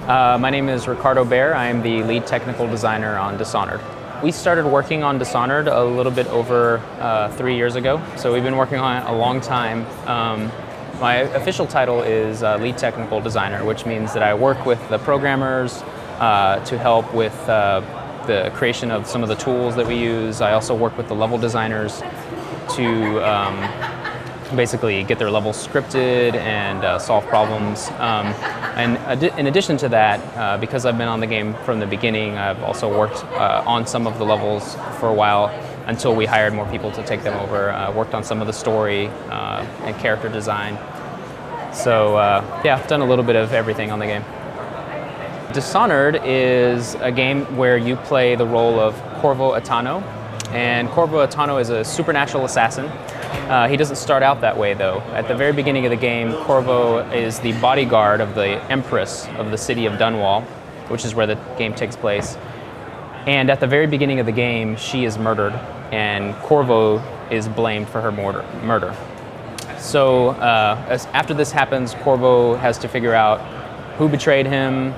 My name is Ricardo. I am the lead technical designer on Dishonored. We started working on Dishonored a little bit over 3 years ago, so we've been working on it a long time. My official title is lead technical designer, which means that I work with the programmers to help with the creation of some of the tools that we use. I also work with the level designers to basically get their levels scripted and solve problems. And in addition to that, because I've been on the game from the beginning, I've also worked on some of the levels for a while until we hired more people to take them over. Worked on some of the story and character design. So yeah, I've done a little bit of everything on the game. Dishonored is a game where you play the role of Corvo Attano. And Corvo Attano is a supernatural assassin. He doesn't start out that way, though. At the very beginning of the game, Corvo is the bodyguard of the Empress of the city of Dunwall, which is where the game takes place. And at the very beginning of the game, she is murdered, and Corvo is blamed for her murder. So after this happens, Corvo has to figure out who betrayed him,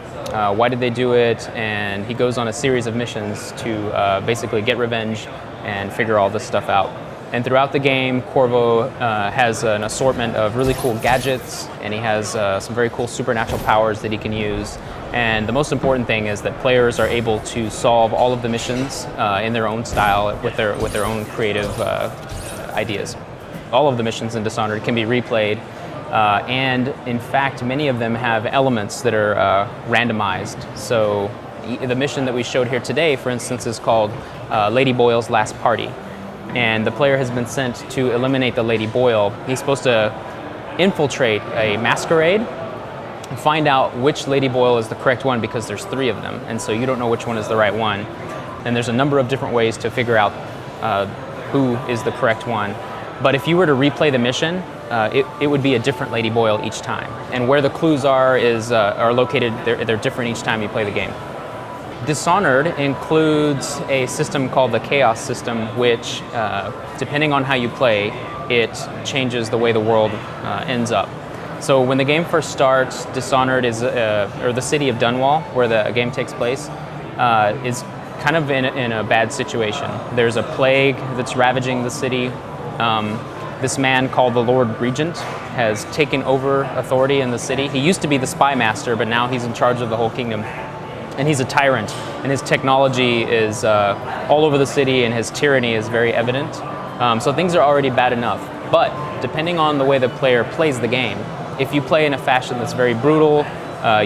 why did they do it, and he goes on a series of missions to basically get revenge and figure all this stuff out. And throughout the game, Corvo has an assortment of really cool gadgets, and he has some very cool supernatural powers that he can use. And the most important thing is that players are able to solve all of the missions in their own style with their own creative ideas. All of the missions in Dishonored can be replayed, and in fact, many of them have elements that are randomized. So the mission that we showed here today, for instance, is called Lady Boyle's Last Party. And the player has been sent to eliminate the Lady Boyle. He's supposed to infiltrate a masquerade and find out which Lady Boyle is the correct one, because there's 3 of them, and so you don't know which one is the right one. And there's a number of different ways to figure out who is the correct one. But if you were to replay the mission, it would be a different Lady Boyle each time. And where the clues are located, they're different each time you play the game. Dishonored includes a system called the Chaos system, which, depending on how you play, it changes the way the world ends up. So when the game first starts, Dishonored is, or the city of Dunwall, where the game takes place, is kind of in a bad situation. There's a plague that's ravaging the city. This man called the Lord Regent has taken over authority in the city. He used to be the spy master, but now he's in charge of the whole kingdom. And he's a tyrant, and his technology is all over the city, and his tyranny is very evident. So things are already bad enough. But depending on the way the player plays the game, if you play in a fashion that's very brutal,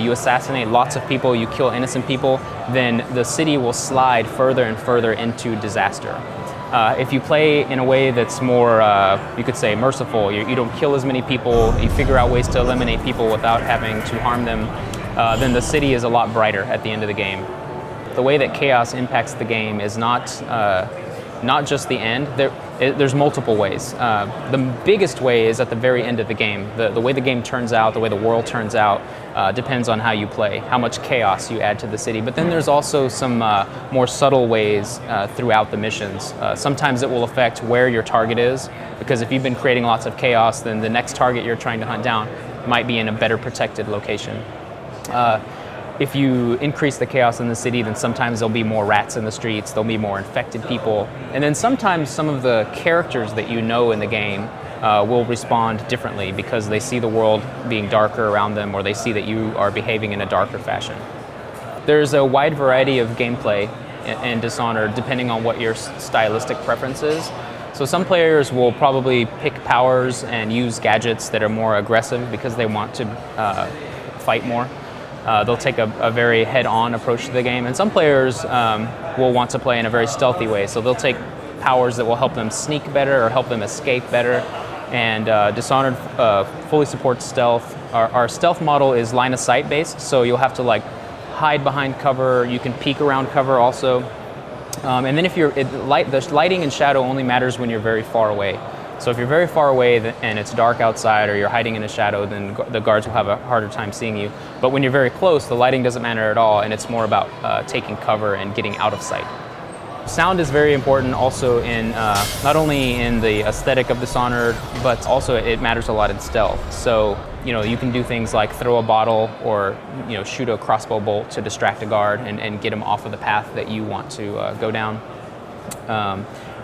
you assassinate lots of people, you kill innocent people, then the city will slide further and further into disaster. If you play in a way that's more, you could say, merciful, you don't kill as many people, you figure out ways to eliminate people without having to harm them, then the city is a lot brighter at the end of the game. The way that chaos impacts the game is not just the end. There's multiple ways. The biggest way is at the very end of the game. The way the game turns out, the way the world turns out, depends on how you play, how much chaos you add to the city. But then there's also some more subtle ways throughout the missions. Sometimes it will affect where your target is, because if you've been creating lots of chaos, then the next target you're trying to hunt down might be in a better protected location. If you increase the chaos in the city, then sometimes there'll be more rats in the streets, there'll be more infected people, and then sometimes some of the characters that you know in the game will respond differently because they see the world being darker around them, or they see that you are behaving in a darker fashion. There's a wide variety of gameplay in Dishonored depending on what your stylistic preference is. So some players will probably pick powers and use gadgets that are more aggressive because they want to fight more. They'll take a very head-on approach to the game, and some players will want to play in a very stealthy way, so they'll take powers that will help them sneak better or help them escape better. And Dishonored fully supports stealth. Our stealth model is line of sight based, so you'll have to like hide behind cover. You can peek around cover also, and then if the lighting and shadow only matters when you're very far away. So if you're very far away and it's dark outside, or you're hiding in a shadow, then the guards will have a harder time seeing you. But when you're very close, the lighting doesn't matter at all, and it's more about taking cover and getting out of sight. Sound is very important also in not only in the aesthetic of Dishonored, but also it matters a lot in stealth. So you can do things like throw a bottle or shoot a crossbow bolt to distract a guard and get him off of the path that you want to go down.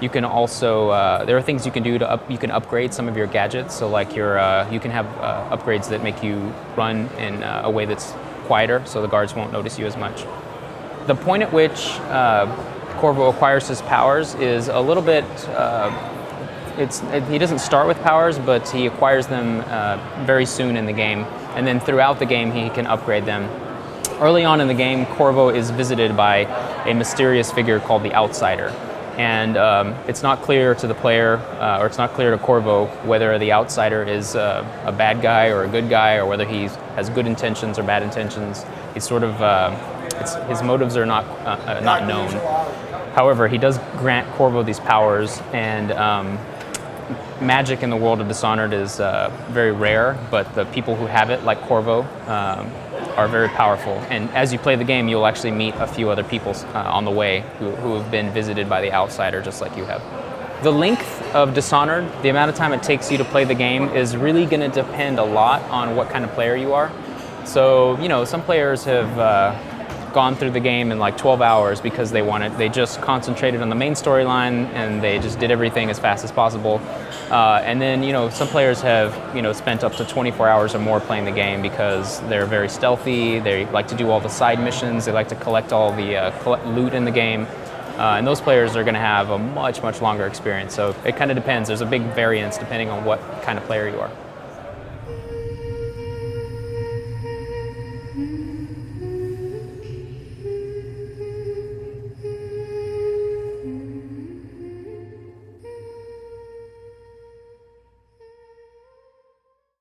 You can also there are things you can do to you can upgrade some of your gadgets. So like you can have upgrades that make you run in a way that's quieter, so the guards won't notice you as much. The point at which Corvo acquires his powers is a little bit. He doesn't start with powers, but he acquires them very soon in the game, and then throughout the game he can upgrade them. Early on in the game, Corvo is visited by a mysterious figure called the Outsider, and it's not clear to the player, or it's not clear to Corvo whether the Outsider is a bad guy or a good guy, or whether he has good intentions or bad intentions. He's sort of his motives are not known. However, he does grant Corvo these powers, and magic in the world of Dishonored is very rare, but the people who have it, like Corvo, are very powerful. And as you play the game, you'll actually meet a few other people on the way who have been visited by the Outsider, just like you have. The length of Dishonored, the amount of time it takes you to play the game, is really going to depend a lot on what kind of player you are. So, some players have gone through the game in like 12 hours because they just concentrated on the main storyline and they just did everything as fast as possible. And then, some players have, spent up to 24 hours or more playing the game because they're very stealthy, they like to do all the side missions, they like to collect all the loot in the game. And those players are going to have a much, much longer experience. So it kind of depends. There's a big variance depending on what kind of player you are.